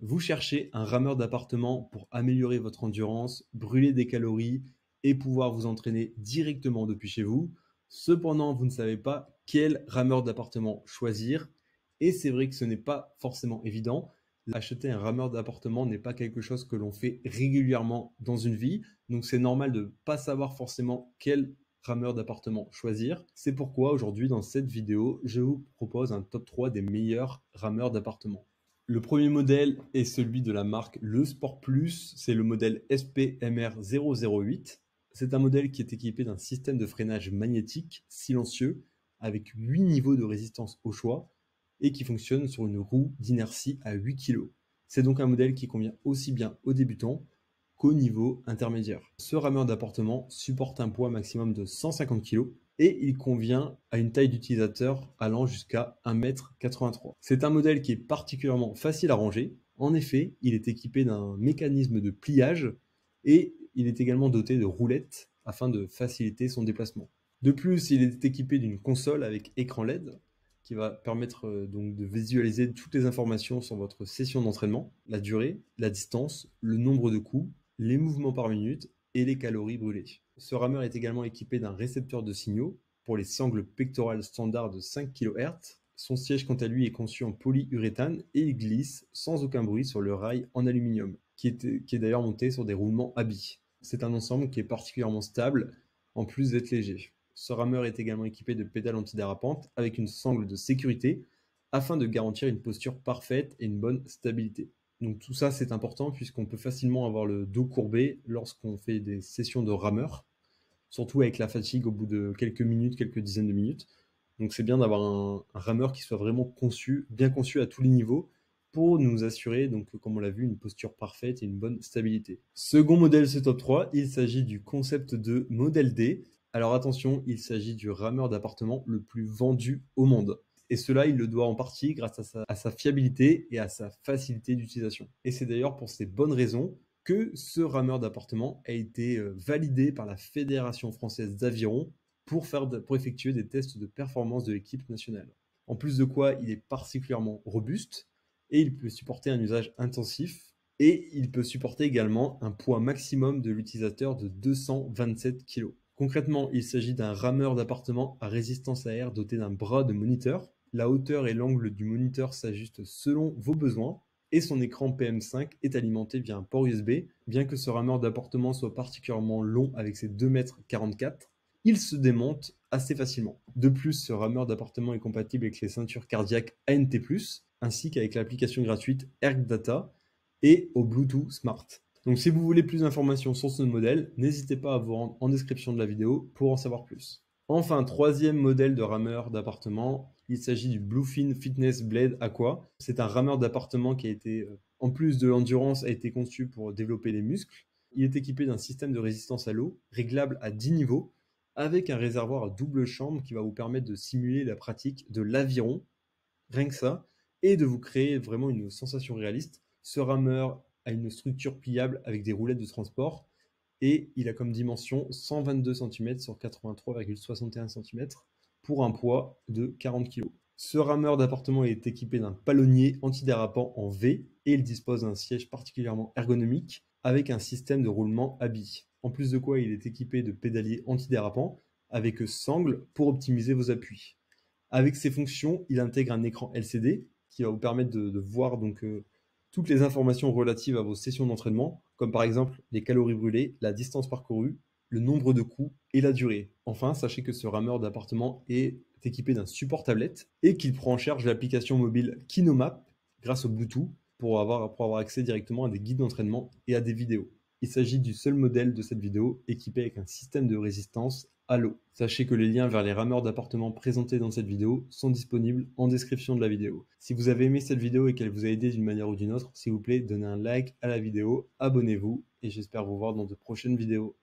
Vous cherchez un rameur d'appartement pour améliorer votre endurance, brûler des calories et pouvoir vous entraîner directement depuis chez vous. Cependant, vous ne savez pas quel rameur d'appartement choisir. Et c'est vrai que ce n'est pas forcément évident. Acheter un rameur d'appartement n'est pas quelque chose que l'on fait régulièrement dans une vie. Donc c'est normal de ne pas savoir forcément quel rameur d'appartement choisir. C'est pourquoi aujourd'hui dans cette vidéo, je vous propose un top 3 des meilleurs rameurs d'appartement. Le premier modèle est celui de la marque Le Sport Plus, c'est le modèle SPMR008. C'est un modèle qui est équipé d'un système de freinage magnétique silencieux avec 8 niveaux de résistance au choix et qui fonctionne sur une roue d'inertie à 8 kg. C'est donc un modèle qui convient aussi bien aux débutants qu'au niveau intermédiaire. Ce rameur d'appartement supporte un poids maximum de 150 kg et il convient à une taille d'utilisateur allant jusqu'à 1,83 m. C'est un modèle qui est particulièrement facile à ranger. En effet, il est équipé d'un mécanisme de pliage et il est également doté de roulettes afin de faciliter son déplacement. De plus, il est équipé d'une console avec écran LED qui va permettre donc de visualiser toutes les informations sur votre session d'entraînement, la durée, la distance, le nombre de coups, les mouvements par minute et les calories brûlées. Ce rameur est également équipé d'un récepteur de signaux pour les sangles pectorales standard de 5 kHz. Son siège, quant à lui, est conçu en polyuréthane et il glisse sans aucun bruit sur le rail en aluminium, qui est d'ailleurs monté sur des roulements à billes. C'est un ensemble qui est particulièrement stable, en plus d'être léger. Ce rameur est également équipé de pédales antidérapantes avec une sangle de sécurité afin de garantir une posture parfaite et une bonne stabilité. Donc tout ça, c'est important puisqu'on peut facilement avoir le dos courbé lorsqu'on fait des sessions de rameur, surtout avec la fatigue au bout de quelques minutes, quelques dizaines de minutes. Donc c'est bien d'avoir un rameur qui soit vraiment conçu, bien conçu à tous les niveaux pour nous assurer, donc comme on l'a vu, une posture parfaite et une bonne stabilité. Second modèle ce top 3, il s'agit du concept de Model D. Alors attention, il s'agit du rameur d'appartement le plus vendu au monde. Et cela, il le doit en partie grâce à sa fiabilité et à sa facilité d'utilisation. Et c'est d'ailleurs pour ces bonnes raisons que ce rameur d'appartement a été validé par la Fédération française d'aviron pour effectuer des tests de performance de l'équipe nationale. En plus de quoi, il est particulièrement robuste et il peut supporter un usage intensif et il peut supporter également un poids maximum de l'utilisateur de 227 kg. Concrètement, il s'agit d'un rameur d'appartement à résistance à air doté d'un bras de moniteur. La hauteur et l'angle du moniteur s'ajustent selon vos besoins et son écran PM5 est alimenté via un port USB. Bien que ce rameur d'appartement soit particulièrement long avec ses 2,44 m, il se démonte assez facilement. De plus, ce rameur d'appartement est compatible avec les ceintures cardiaques ANT+, ainsi qu'avec l'application gratuite ErgData et au Bluetooth Smart. Donc si vous voulez plus d'informations sur ce modèle, n'hésitez pas à vous rendre en description de la vidéo pour en savoir plus. Enfin, troisième modèle de rameur d'appartement, il s'agit du Bluefin Fitness Blade Aqua. C'est un rameur d'appartement qui a été, en plus de l'endurance, a été conçu pour développer les muscles. Il est équipé d'un système de résistance à l'eau, réglable à 10 niveaux, avec un réservoir à double chambre qui va vous permettre de simuler la pratique de l'aviron, rien que ça, et de vous créer vraiment une sensation réaliste. Ce rameur a une structure pliable avec des roulettes de transport et il a comme dimension 122 cm sur 83,61 cm pour un poids de 40 kg. Ce rameur d'appartement est équipé d'un palonnier antidérapant en V et il dispose d'un siège particulièrement ergonomique avec un système de roulement à billes. En plus de quoi, il est équipé de pédaliers antidérapants avec sangle pour optimiser vos appuis. Avec ces fonctions, il intègre un écran LCD qui va vous permettre de voir donc toutes les informations relatives à vos sessions d'entraînement, comme par exemple les calories brûlées, la distance parcourue, le nombre de coups et la durée. Enfin, sachez que ce rameur d'appartement est équipé d'un support tablette et qu'il prend en charge l'application mobile KinoMap grâce au Bluetooth pour avoir accès directement à des guides d'entraînement et à des vidéos. Il s'agit du seul modèle de cette vidéo équipé avec un système de résistance à l'eau. Sachez que les liens vers les rameurs d'appartement présentés dans cette vidéo sont disponibles en description de la vidéo. Si vous avez aimé cette vidéo et qu'elle vous a aidé d'une manière ou d'une autre, s'il vous plaît, donnez un like à la vidéo, abonnez-vous et j'espère vous voir dans de prochaines vidéos.